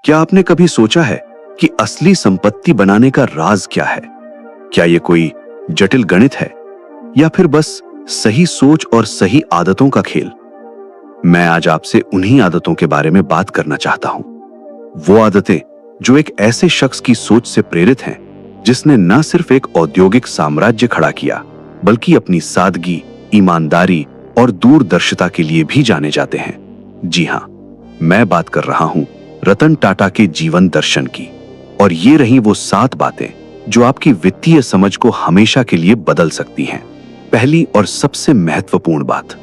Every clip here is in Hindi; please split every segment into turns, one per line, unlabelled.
क्या आपने कभी सोचा है कि असली संपत्ति बनाने का राज क्या है? क्या ये कोई जटिल गणित है या फिर बस सही सोच और सही आदतों का खेल? मैं आज आपसे उन्हीं आदतों के बारे में बात करना चाहता हूं। वो आदतें जो एक ऐसे शख्स की सोच से प्रेरित हैं जिसने न सिर्फ एक औद्योगिक साम्राज्य खड़ा किया बल्कि अपनी सादगी, ईमानदारी और दूरदर्शिता के लिए भी जाने जाते हैं। जी हां, मैं बात कर रहा हूं रतन टाटा के जीवन दर्शन की। और ये रही वो 7 बातें जो आपकी वित्तीय समझ को हमेशा के लिए बदल सकती हैं। पहली और सबसे महत्वपूर्ण बात,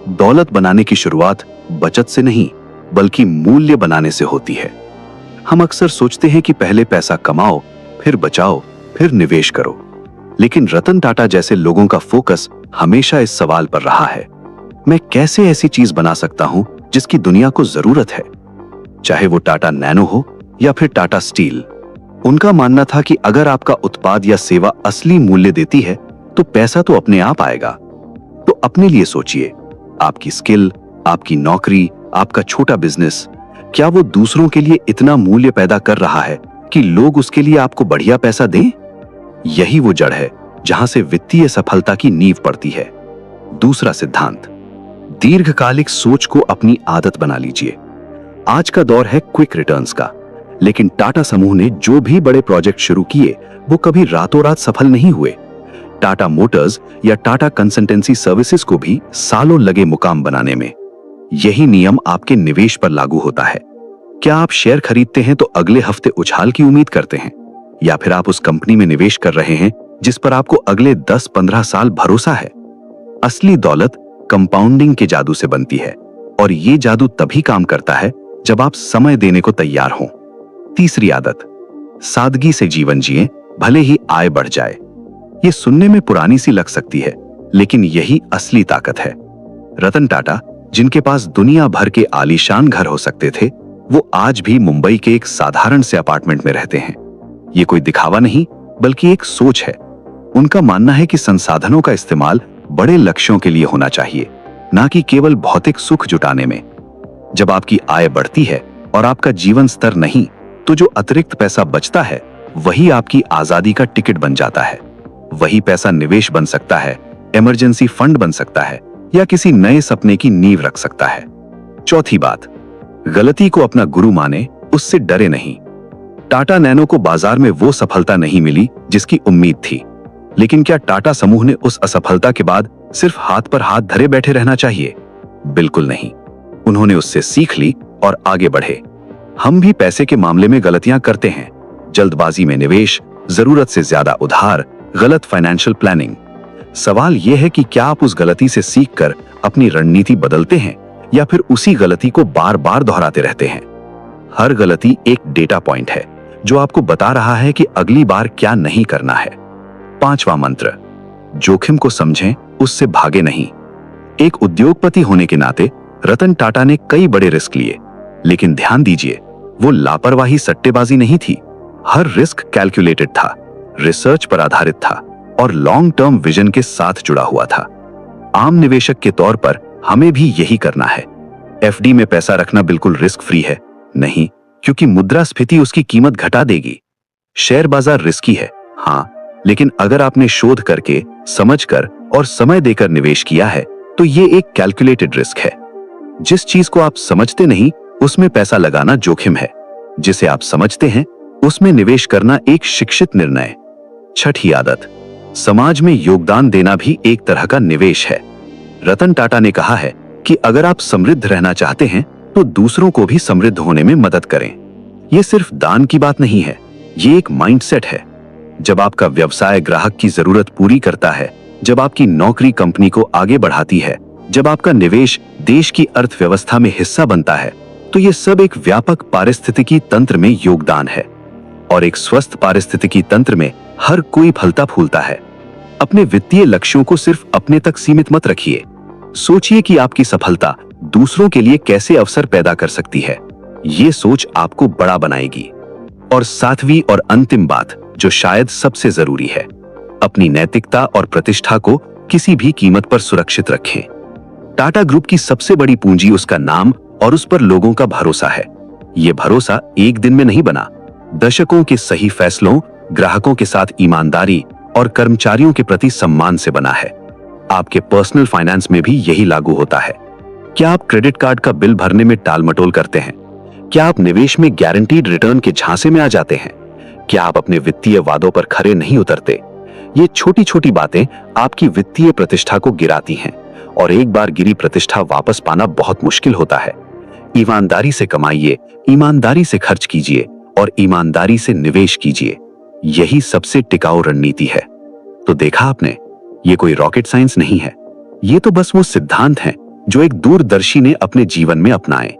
दौलत बनाने की शुरुआत बचत से नहीं बल्कि मूल्य बनाने से होती है। हम अक्सर सोचते हैं कि पहले पैसा कमाओ, फिर बचाओ, फिर निवेश करो। लेकिन रतन टाटा जैसे लोगों का फोकस हमेशा इस सवाल पर रहा है, मैं कैसे ऐसी चीज बना सकता हूं जिसकी दुनिया को जरूरत है? चाहे वो टाटा नैनो हो या फिर टाटा स्टील। उनका मानना था कि अगर आपका उत्पाद या सेवा असली मूल्य देती है तो पैसा तो अपने आप आएगा। तो अपने लिए सोचिए, आपकी स्किल, आपकी नौकरी, आपका छोटा बिजनेस, क्या वो दूसरों के लिए इतना मूल्य पैदा कर रहा है कि लोग उसके लिए आपको बढ़िया पैसा दें? यही वो जड़ है जहां से वित्तीय सफलता की नींव पड़ती है। दूसरा सिद्धांत, दीर्घकालिक सोच को अपनी आदत बना लीजिए। आज का दौर है क्विक रिटर्न्स का, लेकिन टाटा समूह ने जो भी बड़े प्रोजेक्ट शुरू किए वो कभी रातों रात सफल नहीं हुए। टाटा मोटर्स या टाटा कंसल्टेंसी सर्विसेज को भी सालों लगे मुकाम बनाने में। यही नियम आपके निवेश पर लागू होता है। क्या आप शेयर खरीदते हैं तो अगले हफ्ते उछाल की उम्मीद करते हैं, या फिर आप उस कंपनी में निवेश कर रहे हैं जिस पर आपको अगले 10-15 साल भरोसा है? असली दौलत कंपाउंडिंग के जादू से बनती है, और ये जादू तभी काम करता है जब आप समय देने को तैयार हों। तीसरी आदत, सादगी से जीवन जिएं, भले ही आय बढ़ जाए। ये सुनने में पुरानी सी लग सकती है, लेकिन यही असली ताकत है। रतन टाटा, जिनके पास दुनिया भर के आलीशान घर हो सकते थे, वो आज भी मुंबई के एक साधारण से अपार्टमेंट में रहते हैं। ये कोई दिखावा नहीं बल्कि एक सोच है। उनका मानना है कि संसाधनों का इस्तेमाल बड़े लक्ष्यों के लिए होना चाहिए, ना कि केवल भौतिक सुख जुटाने में। जब आपकी आय बढ़ती है और आपका जीवन स्तर नहीं, तो जो अतिरिक्त पैसा बचता है वही आपकी आजादी का टिकट बन जाता है। वही पैसा निवेश बन सकता है, इमरजेंसी फंड बन सकता है, या किसी नए सपने की नींव रख सकता है। चौथी बात, गलती को अपना गुरु माने, उससे डरे नहीं। टाटा नैनो को बाजार में वो सफलता नहीं मिली जिसकी उम्मीद थी, लेकिन क्या टाटा समूह ने उस असफलता के बाद सिर्फ हाथ पर हाथ धरे बैठे रहना चाहिए? बिल्कुल नहीं। उन्होंने उससे सीख ली और आगे बढ़े। हम भी पैसे के मामले में गलतियां करते हैं। जल्दबाजी में निवेश, जरूरत से ज्यादा उधार, गलत फाइनेंशियल प्लानिंग। सवाल यह है कि क्या आप उस गलती से सीखकर अपनी रणनीति बदलते हैं या फिर उसी गलती को बार बार दोहराते रहते हैं? हर गलती एक डेटा पॉइंट है जो आपको बता रहा है कि अगली बार क्या नहीं करना है। पांचवा मंत्र, जोखिम को समझें, उससे भागे नहीं। एक उद्योगपति होने के नाते रतन टाटा ने कई बड़े रिस्क लिए, लेकिन ध्यान दीजिए, वो लापरवाही सट्टेबाजी नहीं थी। हर रिस्क कैलकुलेटेड था, रिसर्च पर आधारित था और लॉन्ग टर्म विजन के साथ जुड़ा हुआ था। आम निवेशक के तौर पर हमें भी यही करना है। एफडी में पैसा रखना बिल्कुल रिस्क फ्री है? नहीं, क्योंकि मुद्रास्फीति उसकी कीमत घटा देगी। शेयर बाजार रिस्की है, हाँ, लेकिन अगर आपने शोध करके, समझकर और समय देकर निवेश किया है तो ये एक कैलकुलेटेड रिस्क है। जिस चीज को आप समझते नहीं उसमें पैसा लगाना जोखिम है, जिसे आप समझते हैं उसमें निवेश करना एक शिक्षित निर्णय। छठी आदत, समाज में योगदान देना भी एक तरह का निवेश है। रतन टाटा ने कहा है कि अगर आप समृद्ध रहना चाहते हैं तो दूसरों को भी समृद्ध होने में मदद करें। यह सिर्फ दान की बात नहीं है, ये एक माइंडसेट है। जब आपका व्यवसाय ग्राहक की जरूरत पूरी करता है, जब आपकी नौकरी कंपनी को आगे बढ़ाती है, जब आपका निवेश देश की अर्थव्यवस्था में हिस्सा बनता है, तो ये सब एक व्यापक पारिस्थितिकी तंत्र में योगदान है। और एक स्वस्थ पारिस्थितिकी तंत्र में हर कोई फलता फूलता है। अपने वित्तीय लक्ष्यों को सिर्फ अपने तक सीमित मत रखिए। सोचिए कि आपकी सफलता दूसरों के लिए कैसे अवसर पैदा कर सकती है। ये सोच आपको बड़ा बनाएगी। और सातवीं और अंतिम बात, जो शायद सबसे जरूरी है, अपनी नैतिकता और प्रतिष्ठा को किसी भी कीमत पर सुरक्षित रखें। टाटा ग्रुप की सबसे बड़ी पूंजी उसका नाम और उस पर लोगों का भरोसा है। ये भरोसा एक दिन में नहीं बना, दशकों के सही फैसलों, ग्राहकों के साथ ईमानदारी और कर्मचारियों के प्रति सम्मान से बना है। आपके पर्सनल फाइनेंस में भी यही लागू होता है। क्या आप क्रेडिट कार्ड का बिल भरने में टालमटोल करते हैं? क्या आप निवेश में गारंटीड रिटर्न के झांसे में आ जाते हैं? क्या आप अपने वित्तीय वादों पर खरे नहीं उतरते? ये छोटी छोटी बातें आपकी वित्तीय प्रतिष्ठा को गिराती हैं और एक बार गिरी प्रतिष्ठा वापस पाना बहुत मुश्किल होता है। ईमानदारी से कमाइए, ईमानदारी से खर्च कीजिए और ईमानदारी से निवेश कीजिए। यही सबसे टिकाऊ रणनीति है। तो देखा आपने, ये कोई रॉकेट साइंस नहीं है। ये तो बस वो सिद्धांत हैं जो एक दूरदर्शी ने अपने जीवन में अपनाए।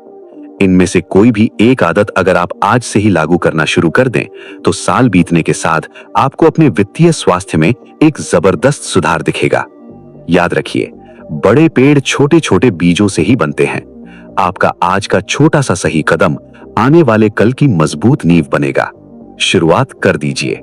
इनमें से कोई भी एक आदत अगर आप आज से ही लागू करना शुरू कर दें, तो साल बीतने के साथ आपको अपने वित्तीय स्वास्थ्य में एक जबरदस्त सुधार दिखेगा। याद रखिए, बड़े पेड़ छोटे छोटे बीजों से ही बनते हैं। आपका आज का छोटा सा सही कदम आने वाले कल की मजबूत नींव बनेगा। शुरुआत कर दीजिए।